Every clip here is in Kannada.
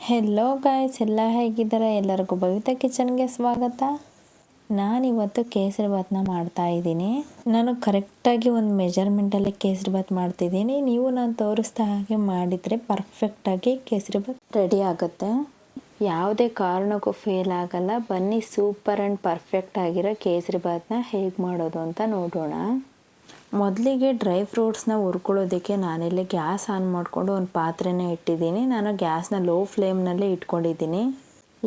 ಹೆಲೋ ಗಾಯ್ಸ್, ಎಲ್ಲ ಹೇಗಿದ್ದಾರೆ? ಎಲ್ಲರಿಗೂ ಬವಿತಾ ಕಿಚನ್ಗೆ ಸ್ವಾಗತ. ನಾನಿವತ್ತು ಕೇಸರಿ ಭಾತ್ನ ಮಾಡ್ತಾ ಇದ್ದೀನಿ. ನಾನು ಕರೆಕ್ಟಾಗಿ ಒಂದು ಮೆಜರ್ಮೆಂಟಲ್ಲಿ ಕೇಸರಿ ಭಾತ್ ಮಾಡ್ತಿದ್ದೀನಿ. ನೀವು ನಾನು ತೋರಿಸ್ತಾ ಹಾಗೆ ಮಾಡಿದರೆ ಪರ್ಫೆಕ್ಟಾಗಿ ಕೇಸರಿ ಭಾತ್ ರೆಡಿ ಆಗುತ್ತೆ. ಯಾವುದೇ ಕಾರಣಕ್ಕೂ ಫೇಲ್ ಆಗಲ್ಲ. ಬನ್ನಿ ಸೂಪರ್ ಆ್ಯಂಡ್ ಪರ್ಫೆಕ್ಟ್ ಆಗಿರೋ ಕೇಸರಿ ಭಾತ್ನ ಹೇಗೆ ಮಾಡೋದು ಅಂತ ನೋಡೋಣ. ಮೊದಲಿಗೆ ಡ್ರೈ ಫ್ರೂಟ್ಸ್ನ ಹುರ್ಕೊಳ್ಳೋದಕ್ಕೆ ನಾನಿಲ್ಲಿ ಗ್ಯಾಸ್ ಆನ್ ಮಾಡಿಕೊಂಡು ಒಂದು ಪಾತ್ರೆನ ಇಟ್ಟಿದ್ದೀನಿ. ನಾನು ಗ್ಯಾಸ್ನ ಲೋ ಫ್ಲೇಮ್ನಲ್ಲಿ ಇಟ್ಕೊಂಡಿದ್ದೀನಿ.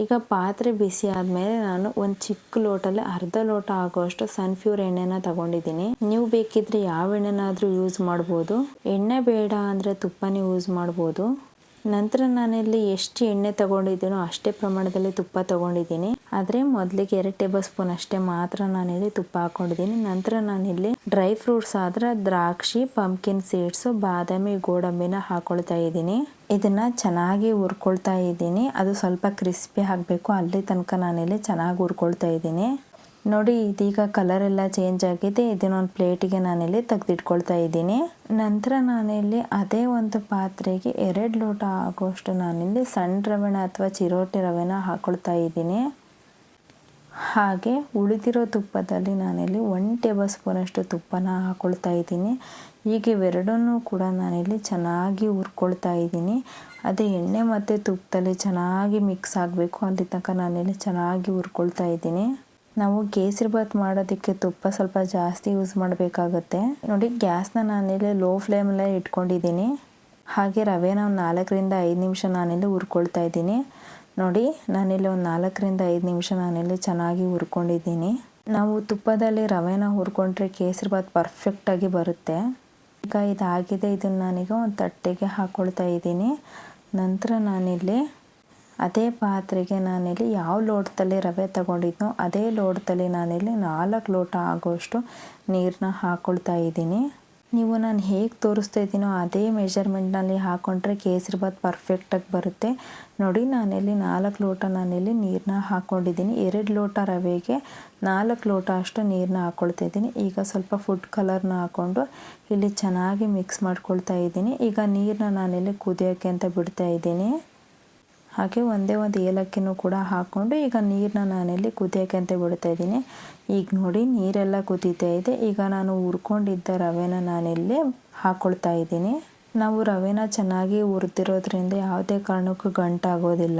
ಈಗ ಪಾತ್ರೆ ಬಿಸಿ ಆದಮೇಲೆ ನಾನು ಒಂದು ಚಿಕ್ಕ ಲೋಟಲ್ಲಿ ಅರ್ಧ ಲೋಟ ಆಗೋಷ್ಟು ಸನ್ಫ್ಯೂರ್ ಎಣ್ಣೆನ ತಗೊಂಡಿದ್ದೀನಿ. ನೀವು ಬೇಕಿದ್ರೆ ಯಾವ ಎಣ್ಣೆನಾದರೂ ಯೂಸ್ ಮಾಡ್ಬೋದು. ಎಣ್ಣೆ ಬೇಡ ಅಂದರೆ ತುಪ್ಪನೇ ಯೂಸ್ ಮಾಡ್ಬೋದು. ನಂತರ ನಾನಿಲ್ಲಿ ಎಷ್ಟು ಎಣ್ಣೆ ತಗೊಂಡಿದ್ದೀನೋ ಅಷ್ಟೇ ಪ್ರಮಾಣದಲ್ಲಿ ತುಪ್ಪ ತಗೊಂಡಿದ್ದೀನಿ. ಆದರೆ ಮೊದಲಿಗೆ 2 ಟೇಬಲ್ ಸ್ಪೂನ್ ಅಷ್ಟೇ ಮಾತ್ರ ನಾನಿಲ್ಲಿ ತುಪ್ಪ ಹಾಕ್ಕೊಂಡಿದ್ದೀನಿ. ನಂತರ ನಾನಿಲ್ಲಿ ಡ್ರೈ ಫ್ರೂಟ್ಸ್ ಆದರೆ ದ್ರಾಕ್ಷಿ, ಪಂಪ್ಕಿನ್ ಸೀಡ್ಸು, ಬಾದಾಮಿ, ಗೋಡಂಬಿನ ಹಾಕೊಳ್ತಾ ಇದ್ದೀನಿ. ಇದನ್ನು ಚೆನ್ನಾಗಿ ಹುರ್ಕೊಳ್ತಾ ಇದ್ದೀನಿ. ಅದು ಸ್ವಲ್ಪ ಕ್ರಿಸ್ಪಿ ಆಗಬೇಕು, ಅಲ್ಲಿ ತನಕ ನಾನಿಲ್ಲಿ ಚೆನ್ನಾಗಿ ಹುರ್ಕೊಳ್ತಾ ಇದ್ದೀನಿ. ನೋಡಿ, ಇದೀಗ ಕಲರ್ ಎಲ್ಲ ಚೇಂಜ್ ಆಗಿದೆ. ಇದನ್ನೊಂದು ಪ್ಲೇಟಿಗೆ ನಾನಿಲ್ಲಿ ತೆಗೆದಿಟ್ಕೊಳ್ತಾ ಇದ್ದೀನಿ. ನಂತರ ನಾನಿಲ್ಲಿ ಅದೇ ಒಂದು ಪಾತ್ರೆಗೆ 2 ಲೋಟ ಆಗೋಷ್ಟು ನಾನಿಲ್ಲಿ ಸಣ್ಣ ರವೆನ ಅಥವಾ ಚಿರೋಟಿ ರವೆನ ಹಾಕೊಳ್ತಾ ಇದ್ದೀನಿ. ಹಾಗೆ ಉಳಿದಿರೋ ತುಪ್ಪದಲ್ಲಿ ನಾನಿಲ್ಲಿ 1 ಟೇಬಲ್ ಸ್ಪೂನ್ ಅಷ್ಟು ತುಪ್ಪನ ಹಾಕೊಳ್ತಾ ಇದ್ದೀನಿ. ಈಗ ಇವೆರಡನ್ನೂ ಕೂಡ ನಾನಿಲ್ಲಿ ಚೆನ್ನಾಗಿ ಹುರ್ಕೊಳ್ತಾ ಇದ್ದೀನಿ. ಅದೇ ಎಣ್ಣೆ ಮತ್ತು ತುಪ್ಪದಲ್ಲಿ ಚೆನ್ನಾಗಿ ಮಿಕ್ಸ್ ಆಗಬೇಕು, ಅಲ್ಲಿ ತನಕ ನಾನಿಲ್ಲಿ ಚೆನ್ನಾಗಿ ಹುರ್ಕೊಳ್ತಾ ಇದ್ದೀನಿ. ನಾವು ಕೇಸರಿ ಭಾತ್ ಮಾಡೋದಕ್ಕೆ ತುಪ್ಪ ಸ್ವಲ್ಪ ಜಾಸ್ತಿ ಯೂಸ್ ಮಾಡಬೇಕಾಗುತ್ತೆ. ನೋಡಿ, ಗ್ಯಾಸ್ನ ನಾನಿಲ್ಲಿ ಲೋ ಫ್ಲೇಮಲ್ಲೇ ಇಟ್ಕೊಂಡಿದ್ದೀನಿ. ಹಾಗೆ ರವೆನ ಒಂದು 4ರಿಂದ 5 ನಿಮಿಷ ನಾನಿಲ್ಲಿ ಹುರ್ಕೊಳ್ತಾ ಇದ್ದೀನಿ. ನೋಡಿ, ನಾನಿಲ್ಲಿ ಒಂದು 4ರಿಂದ 5 ನಿಮಿಷ ನಾನಿಲ್ಲಿ ಚೆನ್ನಾಗಿ ಹುರ್ಕೊಂಡಿದ್ದೀನಿ. ನಾವು ತುಪ್ಪದಲ್ಲಿ ರವೆನ ಹುರ್ಕೊಂಡ್ರೆ ಕೇಸರಿ ಭಾತ್ ಪರ್ಫೆಕ್ಟಾಗಿ ಬರುತ್ತೆ. ಈಗ ಇದಾಗಿದೆ. ಇದನ್ನು ನಾನೀಗ ಒಂದು ತಟ್ಟೆಗೆ ಹಾಕ್ಕೊಳ್ತಾ ಇದ್ದೀನಿ. ನಂತರ ನಾನಿಲ್ಲಿ ಅದೇ ಪಾತ್ರೆಗೆ ನಾನಿಲ್ಲಿ ಯಾವ ಲೋಟದಲ್ಲಿ ರವೆ ತಗೊಂಡಿದ್ನೋ ಅದೇ ಲೋಟದಲ್ಲಿ ನಾನಿಲ್ಲಿ 4 ಲೋಟ ಆಗೋಷ್ಟು ನೀರನ್ನ ಹಾಕ್ಕೊಳ್ತಾ ಇದ್ದೀನಿ. ನೀವು ನಾನು ಹೇಗೆ ತೋರಿಸ್ತಾ ಇದ್ದೀನೋ ಅದೇ ಮೆಜರ್ಮೆಂಟ್ನಲ್ಲಿ ಹಾಕ್ಕೊಂಡ್ರೆ ಕೇಸರಿ ಭಾತ್ ಪರ್ಫೆಕ್ಟಾಗಿ ಬರುತ್ತೆ. ನೋಡಿ, ನಾನಿಲ್ಲಿ 4 ಲೋಟ ನಾನಿಲ್ಲಿ ನೀರನ್ನ ಹಾಕ್ಕೊಂಡಿದ್ದೀನಿ. 2 ಲೋಟ ರವೆಗೆ 4 ಲೋಟ ಅಷ್ಟು ನೀರನ್ನ ಹಾಕ್ಕೊಳ್ತಾ ಇದ್ದೀನಿ. ಈಗ ಸ್ವಲ್ಪ ಫುಡ್ ಕಲರ್ನ ಹಾಕ್ಕೊಂಡು ಇಲ್ಲಿ ಚೆನ್ನಾಗಿ ಮಿಕ್ಸ್ ಮಾಡ್ಕೊಳ್ತಾ ಇದ್ದೀನಿ. ಈಗ ನೀರನ್ನ ನಾನಿಲ್ಲಿ ಕುದಿಯೋಕ್ಕೆ ಅಂತ ಬಿಡ್ತಾ ಇದ್ದೀನಿ. ಹಾಗೆ ಒಂದೇ ಒಂದು ಏಲಕ್ಕಿನೂ ಕೂಡ ಹಾಕ್ಕೊಂಡು ಈಗ ನೀರನ್ನ ನಾನಿಲ್ಲಿ ಕುದಿಯೋಕ್ಕೆ ಅಂತ ಬಿಡ್ತಾ ಇದ್ದೀನಿ. ಈಗ ನೋಡಿ, ನೀರೆಲ್ಲ ಕುದೀತಾ ಇದೆ. ಈಗ ನಾನು ಹುರ್ಕೊಂಡಿದ್ದ ರವೆನ ನಾನಿಲ್ಲಿ ಹಾಕ್ಕೊಳ್ತಾ ಇದ್ದೀನಿ. ನಾವು ರವೆನ ಚೆನ್ನಾಗಿ ಹುರಿದಿರೋದ್ರಿಂದ ಯಾವುದೇ ಕಾರಣಕ್ಕೂ ಗಂಟಾಗೋದಿಲ್ಲ.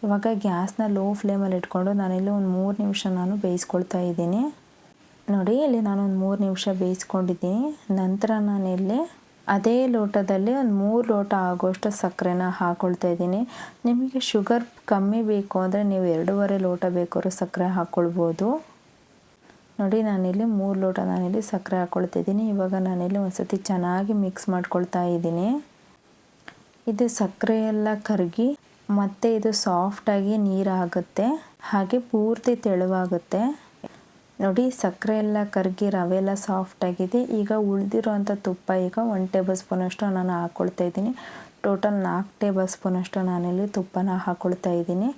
ಇವಾಗ ಗ್ಯಾಸ್ನ ಲೋ ಫ್ಲೇಮಲ್ಲಿ ಇಟ್ಕೊಂಡು ನಾನಿಲ್ಲಿ ಒಂದು 3 ನಿಮಿಷ ನಾನು ಬೇಯಿಸ್ಕೊಳ್ತಾ ಇದ್ದೀನಿ. ನೋಡಿ, ಇಲ್ಲಿ ನಾನು ಒಂದು 3 ನಿಮಿಷ ಬೇಯಿಸ್ಕೊಂಡಿದ್ದೀನಿ. ನಂತರ ನಾನಿಲ್ಲಿ ಅದೇ ಲೋಟದಲ್ಲಿ ಒಂದು 3 ಲೋಟ ಆಗೋಷ್ಟು ಸಕ್ಕರೆನ ಹಾಕ್ಕೊಳ್ತಾ ಇದ್ದೀನಿ. ನಿಮಗೆ ಶುಗರ್ ಕಮ್ಮಿ ಬೇಕು ಅಂದರೆ ನೀವು 2.5 ಲೋಟ ಬೇಕಾದ್ರೂ ಸಕ್ಕರೆ ಹಾಕ್ಕೊಳ್ಬೋದು. ನೋಡಿ, ನಾನಿಲ್ಲಿ 3 ಲೋಟ ನಾನಿಲ್ಲಿ ಸಕ್ಕರೆ ಹಾಕ್ಕೊಳ್ತಾ ಇದ್ದೀನಿ. ಇವಾಗ ನಾನಿಲ್ಲಿ ಒಂದು ಸತಿ ಚೆನ್ನಾಗಿ ಮಿಕ್ಸ್ ಮಾಡ್ಕೊಳ್ತಾ ಇದ್ದೀನಿ. ಇದು ಸಕ್ಕರೆ ಎಲ್ಲ ಕರಗಿ ಮತ್ತು ಇದು ಸಾಫ್ಟಾಗಿ ನೀರಾಗುತ್ತೆ, ಹಾಗೆ ಪೂರ್ತಿ ತೆಳುವಾಗುತ್ತೆ. ನೋಡಿ, ಸಕ್ಕರೆ ಎಲ್ಲ ಕರಗಿ ರವೆ ಎಲ್ಲ ಸಾಫ್ಟಾಗಿದೆ. ಈಗ ಉಳಿದಿರೋಂಥ ತುಪ್ಪ ಈಗ 1 ಟೇಬಲ್ ಸ್ಪೂನ್ ಅಷ್ಟು ನಾನು ಹಾಕ್ಕೊಳ್ತಾ ಇದ್ದೀನಿ. ಟೋಟಲ್ 4 ಟೇಬಲ್ ಸ್ಪೂನ್ ಅಷ್ಟು ನಾನಿಲ್ಲಿ ತುಪ್ಪನ ಹಾಕ್ಕೊಳ್ತಾ ಇದ್ದೀನಿ.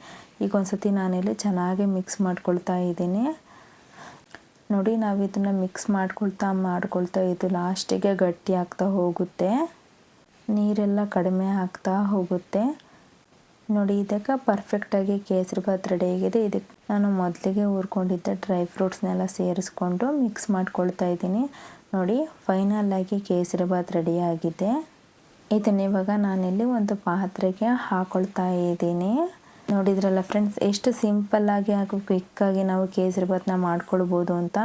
ಈಗ ಒಂದು ಸತಿ ನಾನಿಲ್ಲಿ ಚೆನ್ನಾಗಿ ಮಿಕ್ಸ್ ಮಾಡ್ಕೊಳ್ತಾ ಇದ್ದೀನಿ. ನೋಡಿ, ನಾವು ಇದನ್ನು ಮಿಕ್ಸ್ ಮಾಡ್ಕೊಳ್ತಾ ಇದು ಲಾಸ್ಟಿಗೆ ಗಟ್ಟಿ ಆಗ್ತಾ ಹೋಗುತ್ತೆ. ನೀರೆಲ್ಲ ಕಡಿಮೆ ಆಗ್ತಾ ಹೋಗುತ್ತೆ. ನೋಡಿ, ಇದಕ್ಕೆ ಪರ್ಫೆಕ್ಟಾಗಿ ಕೇಸರಿ ಭಾತ್ ರೆಡಿ ಆಗಿದೆ. ಇದಕ್ಕೆ ನಾನು ಮೊದಲಿಗೆ ಹುರ್ಕೊಂಡಿದ್ದ ಡ್ರೈ ಫ್ರೂಟ್ಸ್ನೆಲ್ಲ ಸೇರಿಸ್ಕೊಂಡು ಮಿಕ್ಸ್ ಮಾಡ್ಕೊಳ್ತಾ ಇದ್ದೀನಿ. ನೋಡಿ, ಫೈನಲಾಗಿ ಕೇಸರಿ ಭಾತ್ ರೆಡಿ ಆಗಿದೆ. ಇದನ್ನ ಇವಾಗ ನಾನಿಲ್ಲಿ ಒಂದು ಪಾತ್ರೆಗೆ ಹಾಕ್ಕೊಳ್ತಾ ಇದ್ದೀನಿ. ನೋಡಿದ್ರಲ್ಲ ಫ್ರೆಂಡ್ಸ್, ಎಷ್ಟು ಸಿಂಪಲ್ಲಾಗಿ ಹಾಗೂ ಕ್ವಿಕ್ಕಾಗಿ ನಾವು ಕೇಸರಿ ಭಾತ್ನ ಮಾಡ್ಕೊಳ್ಬೋದು ಅಂತ.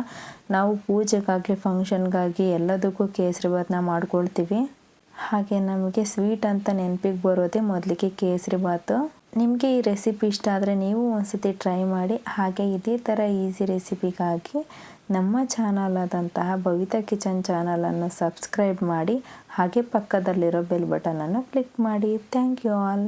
ನಾವು ಪೂಜೆಗಾಗಲಿ ಫಂಕ್ಷನ್ಗಾಗಿ ಎಲ್ಲದಕ್ಕೂ ಕೇಸರಿ ಭಾತ್ನ ಮಾಡ್ಕೊಳ್ತೀವಿ. ಹಾಗೆ ನಮಗೆ ಸ್ವೀಟ್ ಅಂತ ನೆನಪಿಗೆ ಬರೋದೇ ಮೊದಲಿಗೆ ಕೇಸರಿ ಭಾತು. ನಿಮಗೆ ಈ ರೆಸಿಪಿ ಇಷ್ಟ ಆದರೆ ನೀವು ಒಂದ್ಸತಿ ಟ್ರೈ ಮಾಡಿ. ಹಾಗೆ ಇದೇ ಥರ ಈಸಿ ರೆಸಿಪಿಗಾಗಿ ನಮ್ಮ ಚಾನಲ್ ಆದಂತಹ ಬವಿತಾ ಕಿಚನ್ ಚಾನಲನ್ನು ಸಬ್ಸ್ಕ್ರೈಬ್ ಮಾಡಿ. ಹಾಗೆ ಪಕ್ಕದಲ್ಲಿರೋ ಬೆಲ್ ಬಟನನ್ನು ಕ್ಲಿಕ್ ಮಾಡಿ. Thank you all.